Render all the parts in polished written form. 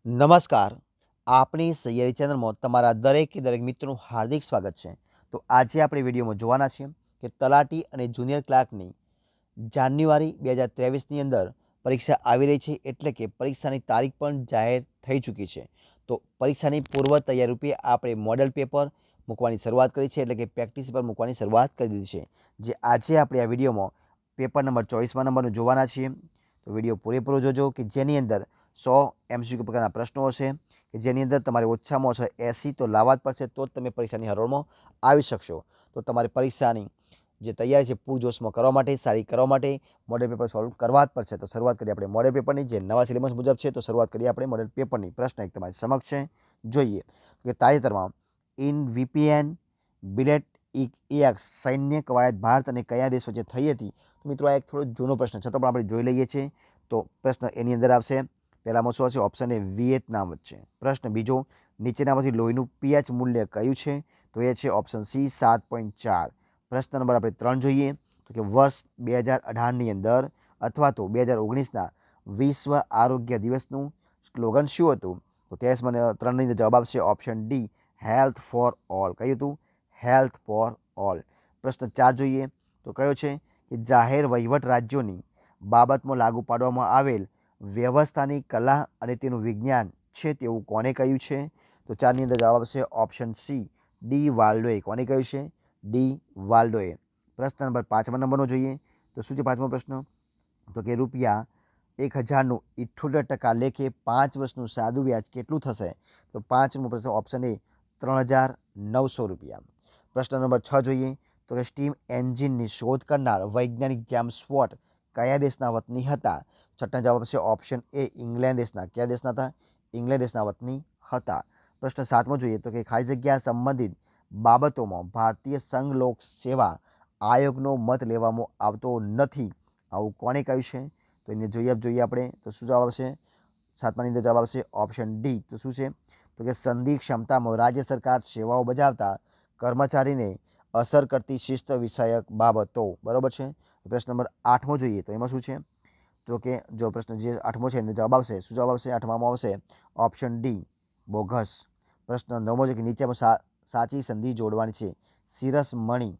નમસ્કાર. આપણી સૈયારી ચેનલમાં તમારા દરેક મિત્રોનું હાર્દિક સ્વાગત છે. તો આજે આપણે વિડીયોમાં જોવાના છીએ કે તલાટી અને જુનિયર ક્લાર્કની જાન્યુઆરી 2023ની અંદર પરીક્ષા આવી રહી છે, એટલે કે પરીક્ષાની તારીખ પણ જાહેર થઈ ચૂકી છે. તો પરીક્ષાની પૂર્વ તૈયારી રૂપે આપણે મોડેલ પેપર મૂકવાની શરૂઆત કરી છે, એટલે કે પ્રેક્ટિસ પેપર મૂકવાની શરૂઆત કરી દીધી છે. જે આજે આપણે આ વિડીયોમાં પેપર નંબર 24મા નંબરનું જોવાના છીએ. તો વિડીયો પૂરેપૂરો જોજો કે જેની અંદર 100 MCQ પ્રકારના પ્રશ્નો હશે કે જેની અંદર તમારે ઓછામાં ઓછા 80 તો લાવવા જ પડશે, તો જ તમે પરીક્ષાની હરોળમાં આવી શકશો. તો તમારી પરીક્ષાની જે તૈયારી છે પૂરજોશમાં કરવા માટે, સારી કરવા માટે મોડેલ પેપર સોલ્વ કરવા જ પડશે. તો શરૂઆત કરીએ આપણે મોડેલ પેપરની, જે નવા સિલેબસ મુજબ છે. તો શરૂઆત કરીએ આપણે મોડેલ પેપરની. પ્રશ્ન એક તમારી સમક્ષ છે, જોઈએ કે તાજેતરમાં ઇન વીપીએન બિલેટ EX સૈન્ય કવાયત ભારત અને કયા દેશ વચ્ચે થઈ હતી? તો મિત્રો આ એક થોડો જૂનો પ્રશ્ન છતાં પણ આપણે જોઈ લઈએ છીએ. તો પ્રશ્ન એની અંદર આવશે, પહેલામાં શું હશે? ઓપ્શન એ વિયેતનામ વચ્ચે. પ્રશ્ન બીજો, નીચેનામાંથી લોહીનું પીએચ મૂલ્ય કયું છે? તો એ છે ઓપ્શન સી 7.4. પ્રશ્ન નંબર આપણે 3 જોઈએ, તો કે વર્ષ 2018ની અંદર અથવા તો 2019ના વિશ્વ આરોગ્ય દિવસનું સ્લોગન શું હતું? તો ત્યાં મને 3ની અંદર જવાબ આવશે option D, health for all. કયું હતું? Health for all. પ્રશ્ન 4 જોઈએ, તો કયો છે કે જાહેર વહીવટ રાજ્યોની બાબતમાં લાગુ પાડવામાં આવેલ વ્યવસ્થાની કલા અને તેનું વિજ્ઞાન છે તેવું કોને કહ્યું છે? તો 4ની અંદર જવાબ આવશે ઓપ્શન સી, ડી વાલ્ડોએ. કોને કહ્યું છે? ડી વાલ્ડોએ. પ્રશ્ન નંબર 5મા નંબરનો જોઈએ, તો શું છે 5મો પ્રશ્ન? તો કે રૂપિયા 1000નું 78% લેખે 5 વર્ષનું સાદું વ્યાજ કેટલું થશે? તો 5મો પ્રશ્ન ઓપ્શન એ 3900 રૂપિયા. પ્રશ્ન નંબર 6 જોઈએ, તો કે સ્ટીમ એન્જિનની શોધ કરનાર વૈજ્ઞાનિક જેમ્સ વોટ કયા દેશના વતની હતા? છઠ્ઠા જવાબ છે ઓપ્શન એ, ઇંગ્લેન્ડ દેશના. કયા દેશના હતા? ઇંગ્લેન્ડ દેશના વતની હતા. પ્રશ્ન 7મો જોઈએ, તો કે ખાલી જગ્યા સંબંધિત બાબતોમાં ભારતીય સંઘ લોક સેવા આયોગનો મત લેવામાં આવતો નથી, આવું કોણે કહ્યું છે? તો એને જોઈએ આપણે. તો શું જવાબ આવશે? 7માની અંદર જવાબ આવશે ઓપ્શન ડી. તો શું છે? તો કે સંધિ ક્ષમતામાં રાજ્ય સરકાર સેવાઓ બજાવતા કર્મચારીને અસર કરતી શિસ્ત વિષયક બાબતો. બરાબર છે. પ્રશ્ન નંબર 8મો જોઈએ, તો એમાં શું છે? તો કે જો પ્રશ્ન જે 8મો છે એને જવાબ આવશે, શું જવાબ આવશે? 8મામાં આવશે ઓપ્શન ડી, બોગસ. પ્રશ્ન 9મો છે કે નીચેમાં સાચી સંધિ જોડવાની છે, શિરસ મણી.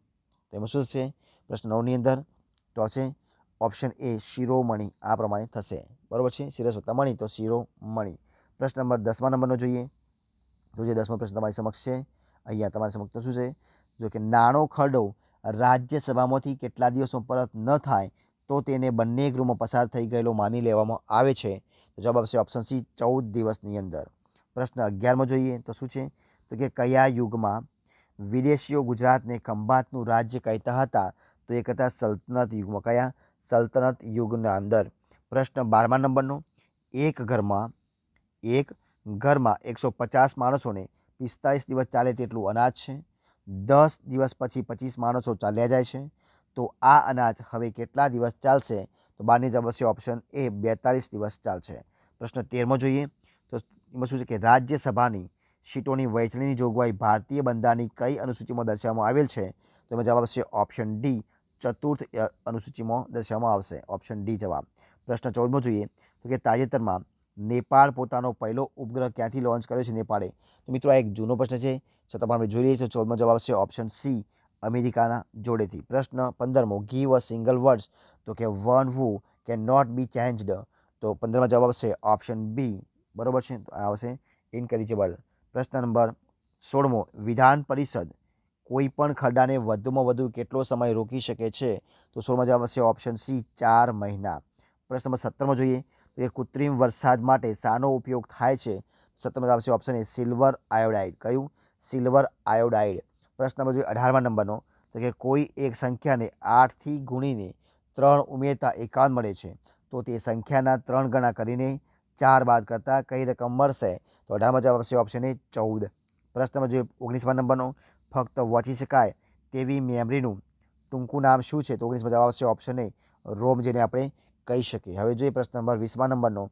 તો એમાં શું છે પ્રશ્ન 9ની અંદર? તો છે ઓપ્શન એ, શિરોમણી. આ પ્રમાણે થશે. બરાબર છે, શિરસ વત્તા મણી તો શિરોમણી. પ્રશ્ન નંબર 10મા નંબરનો જોઈએ, તો જે 10મો પ્રશ્ન તમારી સમક્ષ છે અહીંયા તમારી સમક્ષ. તો શું છે? જો કે નાનો ખરડો રાજ્યસભામાંથી કેટલા દિવસમાં પરત ન થાય તો તેને બંને ગૃહમાં પસાર થઈ ગયેલો માની લેવામાં આવે છે? તો જવાબ આવશે ઓપ્શન સી, 14 દિવસની અંદર. પ્રશ્ન 11મો જોઈએ, તો શું છે? તો કે કયા યુગમાં વિદેશીઓ ગુજરાતને ખંભાતનું રાજ્ય કહેતા હતા? તો એક હતા સલ્તનત યુગમાં. કયા? સલ્તનત યુગના અંદર. પ્રશ્ન 12મા નંબરનો, એક ઘરમાં 150 માણસોને 45 દિવસ ચાલે તેટલું અનાજ છે. 10 દિવસ પછી 25 માણસો ચાલ્યા જાય છે, તો આ અનાજ હવે કેટલા દિવસ ચાલશે? તો 12ની જવાબ આવશે ઓપ્શન એ, 42 દિવસ ચાલશે. પ્રશ્ન 13મો જોઈએ, તો એમાં શું છે કે રાજ્યસભાની સીટોની વહેંચણીની જોગવાઈ ભારતીય બંધારણની કઈ અનુસૂચિમાં દર્શાવવામાં આવેલ છે? તો એમાં જવાબ આવશે ઓપ્શન ડી, ચતુર્થ અનુસૂચિમાં દર્શાવવામાં આવશે. ઓપ્શન ડી જવાબ. પ્રશ્ન 14મો જોઈએ, તો કે તાજેતરમાં નેપાળ પોતાનો પહેલો ઉપગ્રહ ક્યાંથી લોન્ચ કર્યો છે? નેપાળે. તો મિત્રો આ એક જૂનો પ્રશ્ન છે, છતાં પણ આપણે જોઈ લઈએ છીએ. 14મો જવાબ આવશે ઓપ્શન સી, અમેરિકાના જોડેથી. પ્રશ્ન 15મો, ગીવ અ સિંગલ વર્ડ્સ. તો કે one who can not be changed. તો 15માં જવાબ આવશે ઓપ્શન બી. બરાબર છે, તો આ આવશે ઇનકરિજેબલ. પ્રશ્ન નંબર 16મો, વિધાન પરિષદ કોઈ પણ ખરડાને વધુમાં વધુ કેટલો સમય રોકી શકે છે? તો 16માં જવાબ આવશે ઓપ્શન સી, 4 મહિના. પ્રશ્ન નંબર 17મો જોઈએ, તો કે કૃત્રિમ વરસાદ માટે શાનો ઉપયોગ થાય છે? 17માં જવાબ આવશે ઓપ્શન એ, સિલ્વર આયોડાઇડ. કયું? Silver iodide. પ્રશ્ન નંબર 18મા નંબરનો, તો કે કોઈ એક સંખ્યાને 8થી ગુણીને 3 ઉમેરતા 51 મળે છે, તો તે સંખ્યાના 3 ગણા કરીને 4 બાદ કરતાં કઈ રકમ મળશે? તો 18માં જવાબ આવશે ઓપ્શન એ, 14. પ્રશ્ન નંબર 19મા નંબરનો, ફક્ત વાંચી શકાય તેવી મેમરીનું ટૂંકું નામ શું છે? તો 19માં જવાબ આવશે ઓપ્શન એ, રોમ, જેને આપણે કહી શકીએ. હવે જોઈએ પ્રશ્ન નંબર 20મા નંબરનો,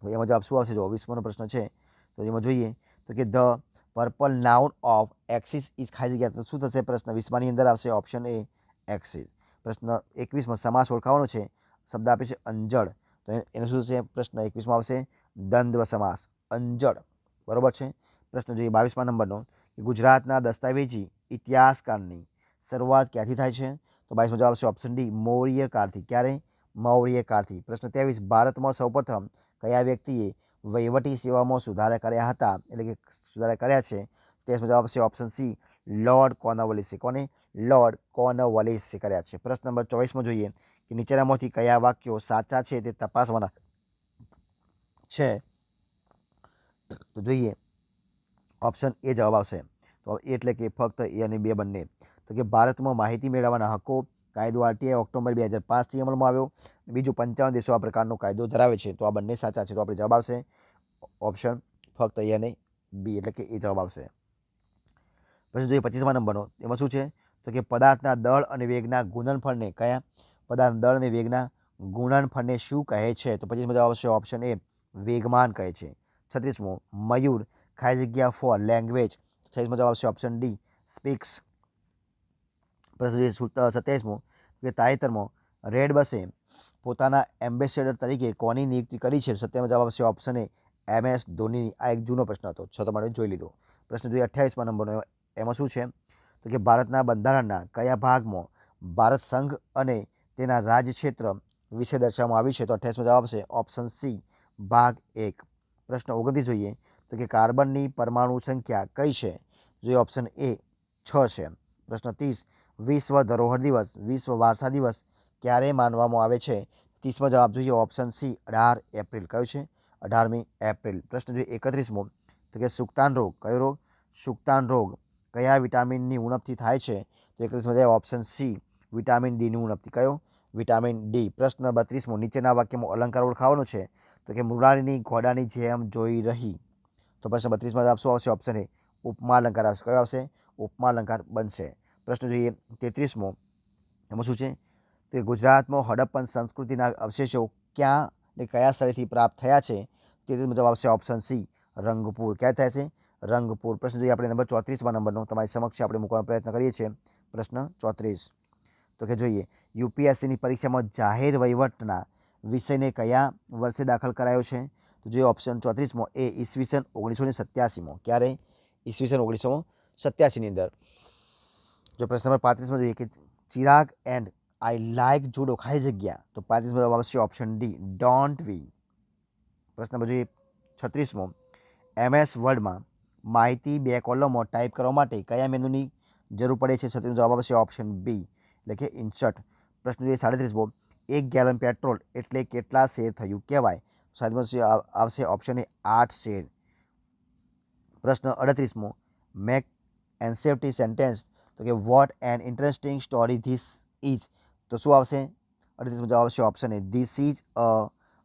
તો એમાં જવાબ શું આવશે? જો 20મોનો પ્રશ્ન છે, તો એમાં જોઈએ તો કે the purple noun of axis is ખાલી જગ્યા. તો શું થશે? પ્રશ્ન 20માની અંદર આવશે ઓપ્શન એ, એક્સિસ. પ્રશ્ન 21માં સમાસ ઓળખાવાનો છે, શબ્દ આપે છે અંજળ. તો એનું શું છે? પ્રશ્ન 21માં આવશે દ્વંદ્વ સમાસ. અંજળ, બરોબર છે. પ્રશ્ન જોઈએ 22મા નંબરનો કે ગુજરાતના દસ્તાવેજી ઇતિહાસકાળની શરૂઆત ક્યાંથી થાય છે? તો 22મો જવાબ આવશે ઓપ્શન ડી, મૌર્ય કાળથી. ક્યારે? મૌર્ય કાળથી. પ્રશ્ન 23, ભારતમાં સૌપ્રથમ કયા વ્યક્તિએ વહીવટી સેવામાં સુધારા કર્યા હતા, એટલે કે સુધારા કર્યા છે? 23મો જવાબ આવશે ઓપ્શન સી, લોર્ડ કોર્નવાલિસે. કોને? લોર્ડ કોર્નવાલિસે કર્યા છે. પ્રશ્ન નંબર 24મો જોઈએ કે નીચેનામાંથી કયા વાક્યો સાચા છે તે તપાસવાના છે? તો જોઈએ ઓપ્શન એ જવાબ આવશે. તો એટલે કે ફક્ત એ અને બે બંને. તો કે ભારતમાં માહિતી મેળવવાના હક્કો કાયદો આરટીઆઈ ઓક્ટોબર 2005થી અમલમાં આવ્યો. બીજું 55 દેશો આ પ્રકારનો કાયદો ધરાવે છે. તો આ બંને સાચા છે. તો આપણે જવાબ આવશે ઓપ્શન ફક્ત એ અને બી, એટલે કે એ જવાબ આવશે. પછી જોઈએ 25મા નંબરનો, એમાં શું છે? તો કે પદાર્થના દળ અને વેગના ગુણનફળને કયા? પદાર્થના દળ અને વેગના ગુણનફળને શું કહે છે? તો 25મો જવાબ આવશે ઓપ્શન એ, વેગમાન કહે છે. 36મો, મયુર ખાલી જગ્યા ફોર લેંગ્વેજ. 26મો જવાબ આવશે ઓપ્શન ડી, સ્પીક્સ. પ્રશ્ન 27મો કે તાજેતરમાં રેડ બસે પોતાના એમ્બેસેડર તરીકે કોની નિયુક્તિ કરી છે? 27મો જવાબ આવશે ઓપ્શન એ, MS ધોનીની. આ એક જૂનો પ્રશ્ન હતો, તમારે જોઈ લીધો. પ્રશ્ન જોઈએ 28મા નંબરનો, એમાં શું છે? તો કે ભારતના બંધારણના કયા ભાગમાં ભારત સંઘ અને તેના રાજ્ય ક્ષેત્ર વિશે દર્શાવવામાં આવ્યું છે? તો 28મો જવાબ આવશે ઓપ્શન સી, ભાગ 1. પ્રશ્ન 29 જોઈએ તો કે કાર્બનની પરમાણુ સંખ્યા કઈ છે? જોઈએ ઓપ્શન એ 6 છે. પ્રશ્ન 30, વિશ્વ ધરોહર દિવસ, વિશ્વ વારસા દિવસ ક્યારે માનવામાં આવે છે? 30મો જવાબ જોઈએ ઓપ્શન સી, 18 એપ્રિલ. કયો છે? 18મી એપ્રિલ. પ્રશ્ન જોઈએ 31મો તો કે સુક્તાન રોગ, કયો રોગ? સુક્તાન રોગ કયા વિટામિનની ઉણપથી થાય છે? તો 31મો જવાબ ઓપ્શન સી, વિટામિન ડીની ઉણપથી. કયો? Vitamin D. પ્રશ્ન 32મો, નીચેના વાક્યમાં અલંકાર ઓળખાવાનો છે. તો કે મૃણાલિની ઘોડાની જેમ જોઈ રહી. તો પ્રશ્ન 32માં જવાબ શું આવશે? ઓપ્શન એ, ઉપમા અલંકાર આવશે. કયો આવશે? ઉપમા અલંકાર બનશે. પ્રશ્ન જોઈએ 33મો, એમાં શું છે? તો ગુજરાતમાં હડપ્પન સંસ્કૃતિના અવશેષો ક્યાં ને કયા સ્થળેથી પ્રાપ્ત થયા છે? 33મો જવાબ આવશે ઓપ્શન સી, રંગપુર. ક્યાં થયા છે? રંગપુર. પ્રશ્ન જોઈએ આપણે નંબર 34મા નંબરનો, તમારી સમક્ષ આપણે મૂકવાનો પ્રયત્ન કરીએ છીએ. પ્રશ્ન 34 તો કે જોઈએ યુપીએસસીની પરીક્ષામાં જાહેર વહીવટના વિષયને કયા વર્ષે દાખલ કરાયો છે? તો જોઈએ ઓપ્શન 34મો એ, ઈસવીસન 1987માં. ક્યારે? ઈસવીસન 1987ની અંદર. જો પ્રશ્ન નંબર 35માં જોઈએ કે Chirag and I like judo ખાલી જગ્યા. તો 35મો જવાબ આવશે ઓપ્શન ડી, ડોન્ટ વી. પ્રશ્ન નંબર જોઈએ 36મો, MS વર્ડમાં માહિતી 2 કોલમમાં ટાઈપ કરવા માટે કયા મેનુની જરૂર પડે છે? 36મો જવાબ આવશે ઓપ્શન બી, એટલે કે ઇન્સર્ટ. પ્રશ્ન જોઈએ 37મો, 1 ગેલન પેટ્રોલ એટલે કેટલા શેર થયું કહેવાય? 37મો આવશે ઓપ્શન એ, 8 શેર. પ્રશ્ન 38મો, મેક એન્ડ સેફ્ટી સેન્ટેન્સ. તો કે what an interesting story this is. તો શું આવશે? 38મો જવાબ આવશે option A, this is a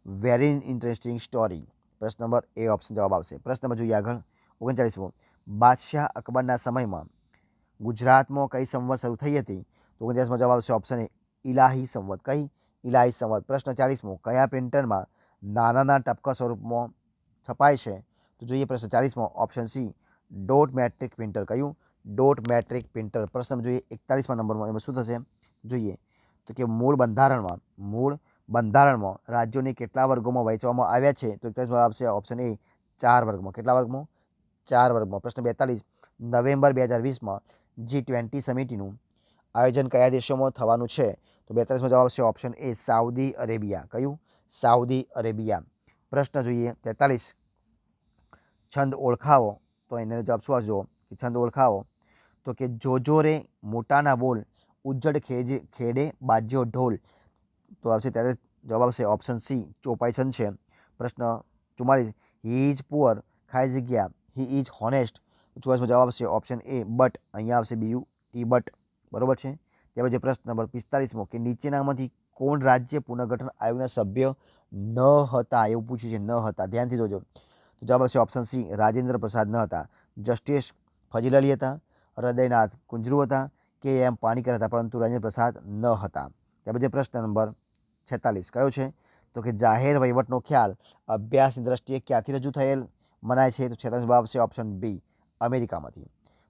very interesting story. પ્રશ્ન નંબર એ ઓપ્શન જવાબ આવશે. પ્રશ્ન નંબર જોઈએ આગળ 39મો, બાદશાહ અકબરના સમયમાં ગુજરાતમાં કઈ સંવત શરૂ થઈ હતી? તો 39મો જવાબ આવશે ઓપ્શન એ, ઇલાહી સંવત. કઈ? ઇલાહી સંવત. પ્રશ્ન 40મો, કયા પ્રિન્ટરમાં નાના ટપકા સ્વરૂપમાં છપાય છે? તો જોઈએ પ્રશ્ન 40મો option C, dot matrix printer. કયું? Dot matrix printer. પ્રશ્ન જોઈએ 41મા નંબરમાં, એમાં શું થશે? જોઈએ તો કે મૂળ બંધારણમાં રાજ્યોને કેટલા વર્ગોમાં વહેંચવામાં આવ્યા છે? તો 41મો આવશે ઓપ્શન એ, 4 વર્ગમાં. કેટલા વર્ગમાં? 4 વર્ગમાં. પ્રશ્ન 42, નવેમ્બર 2020માં G20 સમિતિનું આયોજન કયા દેશોમાં થવાનું છે? તો 42મો જવાબ આવશે ઓપ્શન એ, સાઉદી અરેબિયા. કયું? Saudi Arabia. પ્રશ્ન જોઈએ 43, છંદ ઓળખાવો. તો એનો જવાબ શું આવશે? કે છંદ ઓળખાવો તો કે જોજો રે મોટાના બોલ, ઉજ્જડ ખેડે બાજ્યો ઢોલ. તો આવશે ત્યારે જવાબ આવશે ઓપ્શન સી, ચોપાઈ છંદ છે. પ્રશ્ન 44, હી ઇઝ પુઅર ખાલી જગ્યા હી ઇઝ હોનેસ્ટ. 44મો જવાબ આવશે ઓપ્શન એ, બટ. અહીંયા આવશે BUT, બટ. બરોબર છે. ત્યાર પછી પ્રશ્ન નંબર 45મો કે નીચેનામાંથી કોણ રાજ્ય પુનર્ગઠન આયોગના સભ્ય ન હતા? એવું પૂછ્યું છે, ન હતા. ધ્યાનથી જોજો. તો જવાબ આવશે ઓપ્શન સી, રાજેન્દ્ર પ્રસાદ ન હતા. જસ્ટિસ ફજીલ અલી હતા, હૃદયનાથ કુંજરૂ હતા, KM પાણીકર હતા, પરંતુ રાજેન્દ્ર પ્રસાદ ન હતા. ત્યાર પછી પ્રશ્ન નંબર 46 કયો છે? તો કે જાહેર વહીવટનો ખ્યાલ અભ્યાસની દ્રષ્ટિએ ક્યાંથી રજૂ થયેલ મનાય છે? તો 46 જવાબ આવશે ઓપ્શન બી, અમેરિકામાંથી.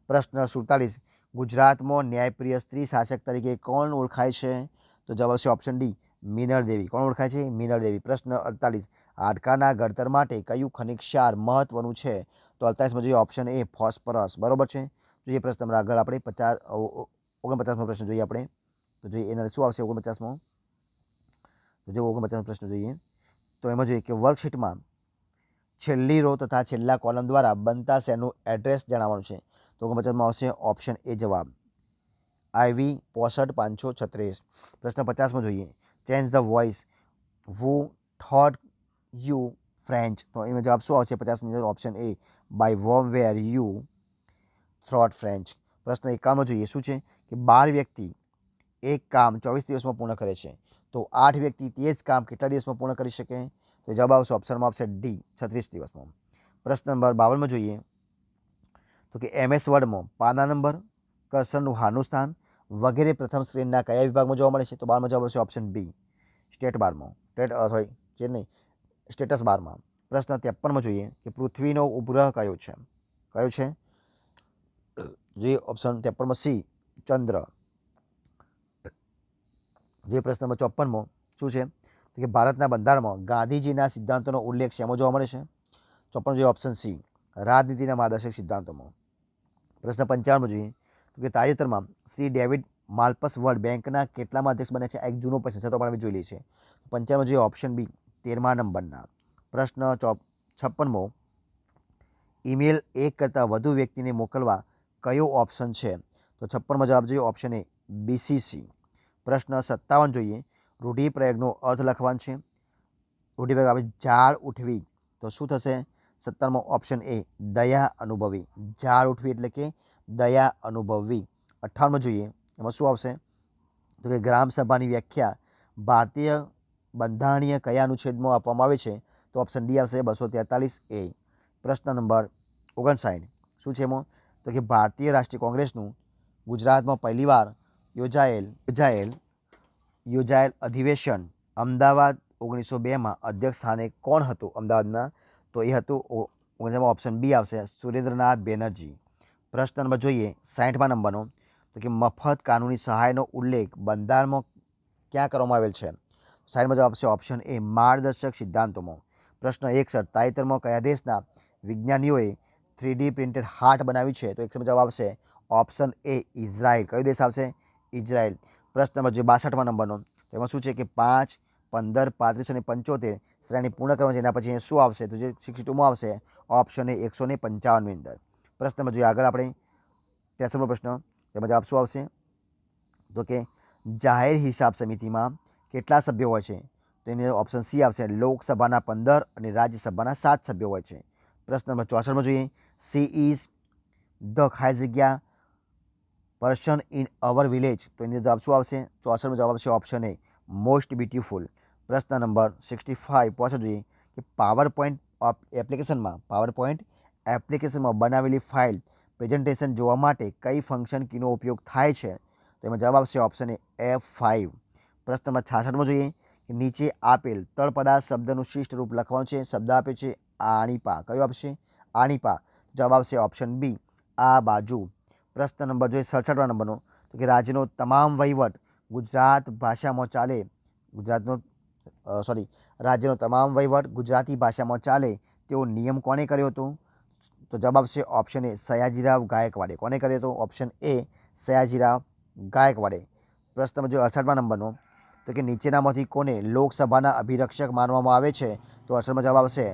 પ્રશ્ન 47, ગુજરાતમાં ન્યાયપ્રિય સ્ત્રી શાસક તરીકે કોણ ઓળખાય છે? તો જવાબ આવશે ઓપ્શન ડી, મીનળ દેવી. કોણ ઓળખાય છે? મીનળ દેવી. પ્રશ્ન 48, હાડકાના ઘડતર માટે કયું ખનિજ ક્ષાર મહત્વનું છે? તો 48માં જોઈએ ઓપ્શન એ ફોસ્ફરસ, બરોબર છે. જોઈએ પ્રશ્ન નંબર આગળ આપણે 49મો પ્રશ્ન જોઈએ આપણે. તો જોઈએ એના શું આવશે 49મો. તો જો 49મો પ્રશ્ન જોઈએ તો એમાં જોઈએ કે વર્કશીટમાં છેલ્લી રો તથા છેલ્લા કોલમ દ્વારા બનતા શેરનું એડ્રેસ જણાવવાનું છે. તો 49માં આવશે ઓપ્શન એ જવાબ, IV 65 536. પ્રશ્ન 50માં જોઈએ change the voice we taught you French. તો એમાં જવાબ શું આવશે 50ની અંદર option A by whom were you થ્રોટ ફ્રેન્ચ. પ્રશ્ન 51માં જોઈએ શું છે કે 12 વ્યક્તિ એક કામ 24 દિવસમાં પૂર્ણ કરે છે, તો 8 વ્યક્તિ તે જ કામ કેટલા દિવસમાં પૂર્ણ કરી શકે? તો જવાબ આવશે ઓપ્શનમાં આવશે ડી 36 દિવસમાં. પ્રશ્ન નંબર 52માં જોઈએ તો કે MS વર્ડમાં પાના નંબર, કર્સરનું હાલનું સ્થાન વગેરે પ્રથમ સ્ક્રીનના કયા વિભાગમાં જોવા મળે છે? તો 12માં જવાબ આવશે ઓપ્શન બી સ્ટેટ બારમાં, સ્ટેટસ બારમાં. પ્રશ્ન 53માં જોઈએ કે પૃથ્વીનો ઉપગ્રહ કયો છે? કયો છે? જે ઓપ્શન 53માં સી ચંદ્ર. જે પ્રશ્ન નંબર 54મો શું છે તો કે ભારતના બંધારણમાં ગાંધીજીના સિદ્ધાંતોનો ઉલ્લેખ શેમાં જોવા મળે છે? 54 જોઈએ ઓપ્શન સી રાજનીતિના માર્ગદર્શક સિદ્ધાંતોમાં. પ્રશ્ન 55માં જોઈએ તો કે તાજેતરમાં શ્રી ડેવિડ માલ્પસ વર્લ્ડ બેંકના કેટલામાં અધ્યક્ષ બને છે? આ એક જૂનો પ્રશ્ન છે તો પણ અમે જોઈ લઈએ છીએ. 55માં જોઈએ ઓપ્શન બી 13મા નંબરના. પ્રશ્ન 56મો ઈમેલ એક કરતાં વધુ વ્યક્તિને મોકલવા કયો ઓપ્શન છે? તો 56માં જવાબ જોઈએ ઓપ્શન એ BCC. પ્રશ્ન 57 જોઈએ રૂઢિપ્રયોગનો અર્થ લખવાનો છે. રૂઢિપ્રયોગ આપણે ઝાડ ઉઠવી, તો શું થશે? 57મો ઓપ્શન એ દયા અનુભવી. ઝાડ ઉઠવી એટલે કે દયા અનુભવવી. 58માં જોઈએ એમાં શું આવશે તો કે ગ્રામસભાની વ્યાખ્યા ભારતીય બંધારણીય કયા અનુચ્છેદમાં આપવામાં આવે છે? તો ઓપ્શન ડી આવશે 243A. પ્રશ્ન નંબર 59 શું છે એમાં તો કે ભારતીય રાષ્ટ્રીય કોંગ્રેસનું ગુજરાતમાં પહેલીવાર યોજાયેલ અધિવેશન અમદાવાદ 1902માં અધ્યક્ષ સ્થાને કોણ હતું અમદાવાદના? તો એ હતું ઓપ્શન બી આવશે સુરેન્દ્રનાથ બેનર્જી. પ્રશ્ન નંબર જોઈએ 60મા નંબરનો તો કે મફત કાનૂની સહાયનો ઉલ્લેખ બંધારણમાં ક્યાં કરવામાં આવેલ છે? 60માં જવાબ આવશે ઓપ્શન એ માર્ગદર્શક સિદ્ધાંતોમાં. પ્રશ્ન 61 તાજેતરમાં કયા દેશના વિજ્ઞાનીઓએ 3D પ્રિન્ટેડ હાર્ટ બનાવ્યું છે? તો 61માં જવાબ આવશે ઓપ્શન એ ઇઝરાયલ. કયો દેશ આવશે? ઇઝરાયલ. પ્રશ્ન નંબર જે 62મા નંબરનો તો એમાં શું છે કે 5, 15, 35 અને 75 શ્રેણી પૂર્ણ કરવાની છે. એના પછી શું આવશે તો જે 62માં આવશે ઓપ્શન એ 155ની અંદર. પ્રશ્ન નંબર જોઈએ આગળ આપણે 63મો પ્રશ્ન, તેમાં જવાબ શું આવશે તો કે જાહેર હિસાબ સમિતિમાં કેટલા સભ્યો હોય છે? તો એની ઓપ્શન સી આવશે લોકસભાના 15 અને રાજ્યસભાના 7 સભ્યો હોય છે. પ્રશ્ન નંબર 64માં જોઈએ સી ઇઝ ધ ખાલી જગ્યા પર્સન ઇન અવર વિલેજ. તો એની જવાબ શું આવશે? 64માં જવાબ આવશે ઓપ્શન એ મોસ્ટ બ્યુટીફુલ. પ્રશ્ન નંબર 65 પાછળ જોઈએ કે પાવર પોઈન્ટ એપ્લિકેશનમાં બનાવેલી ફાઇલ પ્રેઝન્ટેશન જોવા માટે કઈ ફંક્શન કીનો ઉપયોગ થાય છે? તો એમાં જવાબ આવશે ઓપ્શન એ F5. પ્રશ્ન નંબર 66માં જોઈએ કે નીચે આપેલ તળપદા શબ્દનું શિષ્ટ રૂપ લખવાનું છે. શબ્દ આપ્યો છે આણીપા. કયો આપશે? આણીપા. જવાબ આવશે ઓપ્શન બી આ બાજુ. પ્રશ્ન નંબર જોઈએ 67મા નંબરનો તો કે રાજ્યનો તમામ વહીવટ ગુજરાતી ભાષામાં ચાલે તેવો નિયમ કોણે કર્યો હતો? તો જવાબ આવશે ઓપ્શન એ સયાજીરાવ ગાયકવાડે. કોને કર્યો હતો? ઓપ્શન એ સયાજીરાવ ગાયકવાડે. પ્રશ્ન નંબર 68મા નંબરનો તો કે નીચેનામાંથી કોને લોકસભાના અભિરક્ષક માનવામાં આવે છે? તો 68માં જવાબ આવશે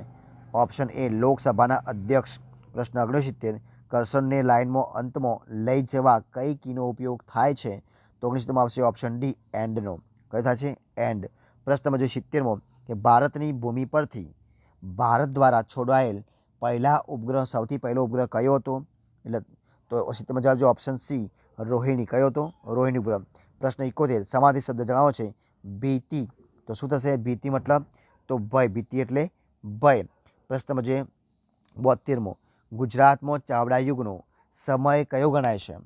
ઓપ્શન એ લોકસભાના અધ્યક્ષ. પ્રશ્ન 69 કર્સરને લાઇનમાં અંતમાં લઈ જવા કઈ કીનો ઉપયોગ થાય છે? તો 69માં આવશે ઓપ્શન ડી એન્ડનો. કયો થાય છે? એન્ડ. પ્રશ્ન નંબર 70મો કે ભારતની ભૂમિ પરથી ભારત દ્વારા છોડાયેલ સૌથી પહેલો ઉપગ્રહ કયો હતો? એટલે તો 70માં જવાબ જો ઓપ્શન સી રોહિણી. કયો હતો? રોહિણી ઉપગ્રહ. પ્રશ્ન 71 સમાધિ શબ્દ જણાવો છે. ભીતિ. તો શું થશે? ભીતિ મતલબ તો ભય. ભીતિ એટલે ભય. પ્રશ્ન નંબર જે 72મો ગુજરાતમાં ચાવડા યુગનો સમય કયો ગણાય છે?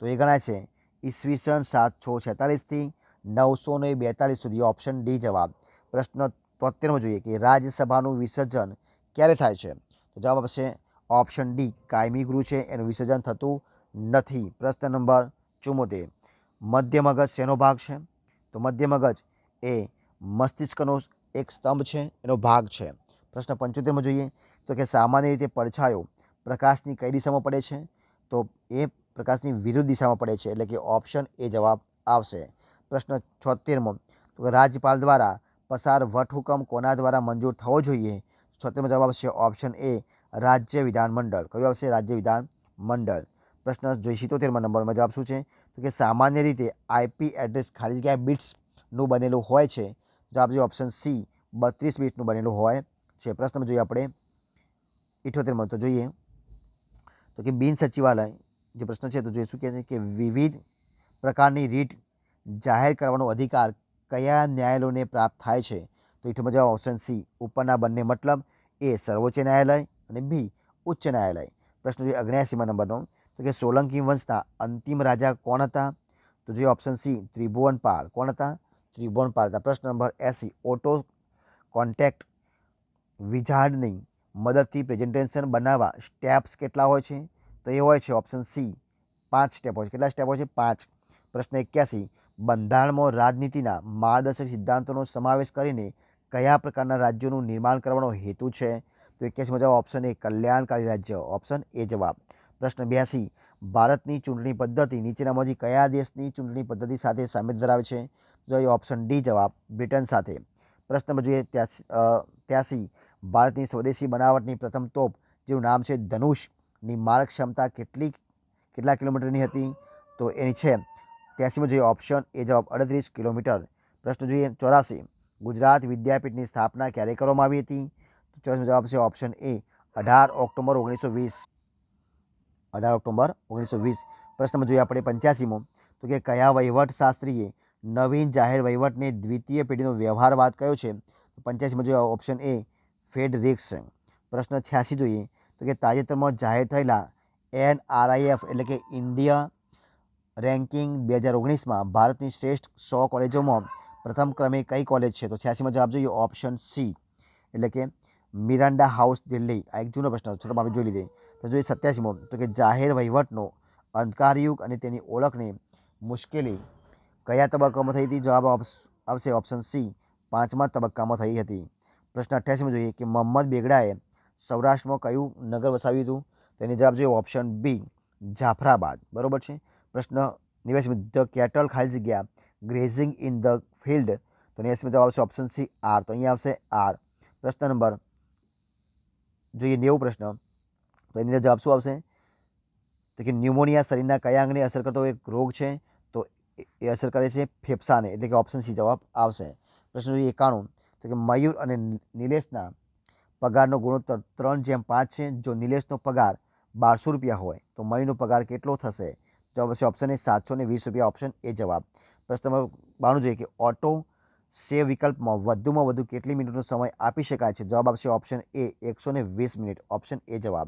તો એ ગણાય છે ઈસવીસન 746થી 942 સુધી. ઓપ્શન ડી જવાબ. પ્રશ્ન 73માં જોઈએ કે રાજ્યસભાનું વિસર્જન ક્યારે થાય છે? તો જવાબ આવશે ઓપ્શન ડી કાયમી ગૃહ છે એનું વિસર્જન થતું નથી. પ્રશ્ન નંબર 74 મધ્ય મગજ શેનો ભાગ છે? તો મધ્ય મગજ એ મસ્તિષ્કનો એક સ્તંભ છે, એનો ભાગ છે. પ્રશ્ન 75માં જોઈએ તો કે સામાન્ય રીતે પડછાયો પ્રકાશની કઈ દિશામાં પડે છે? તો એ પ્રકાશની વિરુદ્ધ દિશામાં પડે છે, એટલે કે ઓપ્શન એ જવાબ આવશે. પ્રશ્ન 76મો તો કે રાજ્યપાલ દ્વારા પસાર વટહુકમ કોના દ્વારા મંજૂર થવો જોઈએ? 76માં જવાબ આવશે ઓપ્શન એ રાજ્ય વિધાનમંડળ. કયું આવશે? રાજ્ય વિધાનમંડળ. પ્રશ્ન જોઈ 77મા નંબરમાં જવાબ શું છે? તો કે સામાન્ય રીતે આઈપી એડ્રેસ ખાલી જગ્યા બિટ્સનું બનેલું હોય છે. જવાબ જોઈએ ઓપ્શન સી 32 બીટનું બનેલું હોય છે. પ્રશ્ન જોઈએ આપણે 78માં તો જોઈએ તો કે બિન સચિવાલય જે પ્રશ્ન છે તો જોઈએ શું કહે છે કે વિવિધ પ્રકારની રીટ જાહેર કરવાનો અધિકાર કયા ન્યાયાલયોને પ્રાપ્ત થાય છે? તો 78માં જવાબ ઓપ્શન સી ઉપરના બંને મતલબ એ સર્વોચ્ચ ન્યાયાલય અને બી ઉચ્ચ ન્યાયાલય. પ્રશ્ન જોઈએ 79મા નંબરનો તો કે સોલંકી વંશના અંતિમ રાજા કોણ હતા? તો જોઈએ ઓપ્શન સી ત્રિભુવનપાળ. કોણ હતા? ત્રિભુવનપાળ હતા. પ્રશ્ન નંબર 80 ઓટો કોન્ટેક્ટ વિઝાર્ડની મદદથી પ્રેઝન્ટેશન બનાવવા સ્ટેપ્સ કેટલા હોય છે? તો એ હોય છે ઓપ્શન સી 5 સ્ટેપ હોય છે. કેટલા સ્ટેપ હોય છે? 5. પ્રશ્ન 81 બંધારણમાં રાજનીતિના માર્ગદર્શક સિદ્ધાંતોનો સમાવેશ કરીને કયા પ્રકારના રાજ્યોનું નિર્માણ કરવાનો હેતુ છે? તો 81માં જવાબ ઓપ્શન એ કલ્યાણકારી રાજ્ય. ઓપ્શન એ જવાબ. પ્રશ્ન 82 ભારતની ચૂંટણી પદ્ધતિ નીચેનામાંથી કયા દેશની ચૂંટણી પદ્ધતિ સાથે સામ્ય ધરાવે છે? જોઈએ ઓપ્શન ડી જવાબ બ્રિટન સાથે. પ્રશ્ન નંબર જોઈએ 83 ભારતની સ્વદેશી બનાવટની પ્રથમ તોપ જેનું નામ છે ધનુષની મારક ક્ષમતા કેટલા કિલોમીટરની હતી? તો એની છે 83માં જોઈએ ઓપ્શન એ જવાબ 38 કિલોમીટર. પ્રશ્ન જોઈએ 84 ગુજરાત વિદ્યાપીઠની સ્થાપના ક્યારે કરવામાં આવી હતી? તો 84માં જવાબ છે ઓપ્શન એ 18 ઓક્ટોબર 1920. 18 ઓક્ટોબર 1920. પ્રશ્ન નંબર જોઈએ આપણે 85મો તો કે કયા વહીવટશાસ્ત્રીએ નવીન જાહેર વહીવટને દ્વિતીય પેઢીનો વ્યવહારવાદ કયો છે? તો 85માં જોઈએ ઓપ્શન એ ફેડરિક્સ. પ્રશ્ન 86 જોઈએ તો કે તાજેતરમાં જાહેર થયેલા NRIF એટલે કે ઇન્ડિયા રેન્કિંગ 2019માં ભારતની શ્રેષ્ઠ 100 કોલેજોમાં પ્રથમ ક્રમે કઈ કોલેજ છે? તો 86માં જવાબ જોઈએ ઓપ્શન સી એટલે કે મિરાન્ડા હાઉસ દિલ્હી. આ એક જૂનો પ્રશ્ન છતાં આપણે જોઈ લીધે. તો જોઈએ 87મો તો કે જાહેર વહીવટનો અંધકારયુગ અને તેની ઓળખને મુશ્કેલી કયા તબક્કામાં થઈ હતી? જવાબ આવશે ઓપ્શન સી 5મા તબક્કામાં થઈ હતી. પ્રશ્ન 88માં જોઈએ કે મોહમ્મદ બેગડાએ સૌરાષ્ટ્રમાં કયું નગર વસાવ્યું હતું? તેની જવાબ જોઈએ ઓપ્શન બી જાફરાબાદ. બરોબર છે. પ્રશ્ન 89 ધ કેટલ ખાલી જગ્યા ગ્રેઝિંગ ઇન ધ ફિલ્ડ. તો 89માં જવાબ આવશે ઓપ્શન સી આર. તો અહીંયા આવશે આર. પ્રશ્ન નંબર જોઈએ 90 પ્રશ્ન તો એની અંદર જવાબ શું આવશે? તો કે ન્યુમોનિયા શરીરના કયા અંગને અસર કરતો એક રોગ છે? તો એ અસર કરે છે ફેફસાને, એટલે કે ઓપ્શન સી જવાબ આવશે. પ્રશ્ન જોઈએ 91 તો કે મયુર અને નિલેશના પગારનો ગુણોત્તર 3:5 છે. જો નિલેશનો પગાર 1200 રૂપિયા હોય તો મયુરનો પગાર કેટલો થશે? જવાબ હશે ઓપ્શન એ 720 રૂપિયા. ઓપ્શન એ જવાબ. પ્રશ્ન નંબર 92 જોઈએ કે ઓટો સેવ વિકલ્પમાં વધુ કેટલી મિનિટનો સમય આપી શકાય છે? જવાબ આવશે option A 120 minute. Option A જવાબ.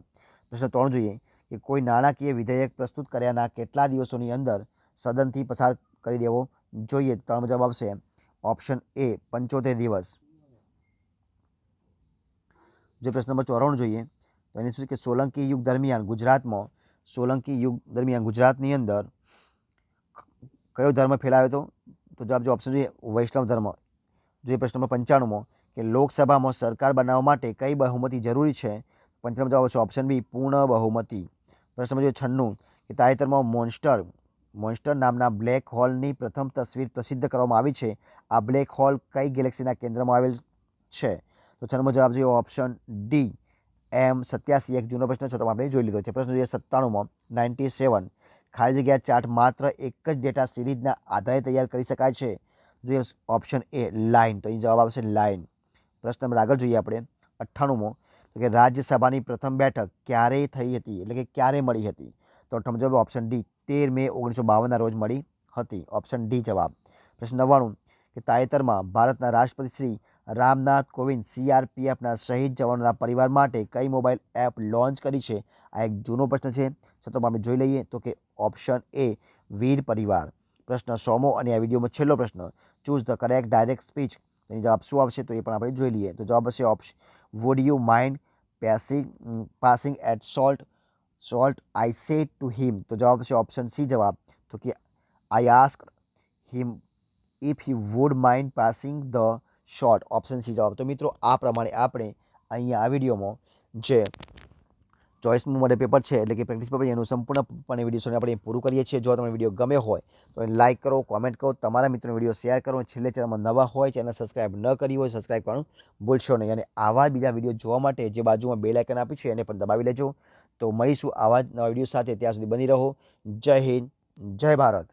પ્રશ્ન 3 જોઈએ કે કોઈ નાણાકીય વિધેયક પ્રસ્તુત કર્યાના કેટલા દિવસોની અંદર સદનથી પસાર કરી દેવો જોઈએ? 3માં જવાબ આવશે ઓપ્શન એ 75 દિવસ. જો પ્રશ્ન નંબર 94 જોઈએ તો એને શું કે સોલંકી યુગ દરમિયાન ગુજરાતની અંદર કયો ધર્મ ફેલાયો હતો? તો જવાબ જો ઓપ્શન જોઈએ વૈષ્ણવ ધર્મ. જોઈએ પ્રશ્ન નંબર 95મો કે લોકસભામાં સરકાર બનાવવા માટે કઈ બહુમતી જરૂરી છે? 95માં જવાબ આવશે ઓપ્શન બી પૂર્ણ બહુમતી. પ્રશ્ન નંબર 96 કે તાજેતરમાં મોન્સ્ટર નામના બ્લેક હોલની પ્રથમ તસવીર પ્રસિદ્ધ કરવામાં આવી છે. આ બ્લેક હોલ કઈ ગેલેક્સીના કેન્દ્રમાં આવેલ છે? તો 96માં જવાબ જોઈએ ઓપ્શન ડી M87. એક જૂનો પ્રશ્ન છે તો આપણે જોઈ લીધો છે. પ્રશ્ન જોઈએ 97માં 97 ખાલી જગ્યા ચાર્ટ માત્ર એક જ ડેટા સિરીઝના આધારે તૈયાર કરી શકાય છે? જોઈએ ઓપ્શન એ લાઇન. તો અહીં જવાબ આવશે લાઇન. પ્રશ્ન નંબર આગળ જોઈએ આપણે 98મો તો કે રાજ્યસભાની પ્રથમ બેઠક ક્યારે થઈ હતી, એટલે કે ક્યારે મળી હતી? તો 98માં જવાબ ઓપ્શન ડી 13 મે 1952ના રોજ મળી હતી. ઓપ્શન ડી જવાબ. પ્રશ્ન 99 કે તાજેતરમાં ભારતના રાષ્ટ્રપતિ શ્રી રામનાથ કોવિંદ CRPFના શહીદ જવાનોના પરિવાર માટે કઈ મોબાઈલ એપ લોન્ચ કરી છે? આ એક જૂનો પ્રશ્ન છે છતાં આપણે જોઈ લઈએ તો કે ઓપ્શન એ વીર પરિવાર. પ્રશ્ન 100મો અને આ વિડીયોમાં છેલ્લો પ્રશ્ન choose the correct direct speech. એની જવાબ શું આવશે? તો એ પણ આપણે જોઈ લઈએ. તો જવાબ હશે option would you mind passing at salt I said to him. તો જવાબ હશે ઓપ્શન સી જવાબ. તો કે I ask him if he would mind passing the short, option C જવાબ. તો મિત્રો આ પ્રમાણે આપણે અહીંયા આ વિડીયોમાં જે ચોઇસ મોડેલ પેપર છે એટલે કે પ્રેક્ટિસ પેપર એનું સંપૂર્ણપણે વિડીયો આપણે પૂરું કરીએ છીએ. જો તમને વિડીયો ગમે હોય તો લાઇક કરો, કોમેન્ટ કરો, તમારા મિત્રોને વિડીયો શેર કરો. છેલ્લે ચેનલમાં નવા હોય, ચેનલ સબસ્ક્રાઇબ ન કરી હોય, સબસ્ક્રાઇબ કરવાનું ભૂલશો નહીં. અને આવા બીજા વિડીયો જોવા માટે જે બાજુમાં બેલ આઇકન આપ્યું છે એને પણ દબાવી લેજો. તો મળીશું આવા જ નવા વિડીયો સાથે. ત્યાં સુધી બની રહો. જય હિન્દ, જય ભારત.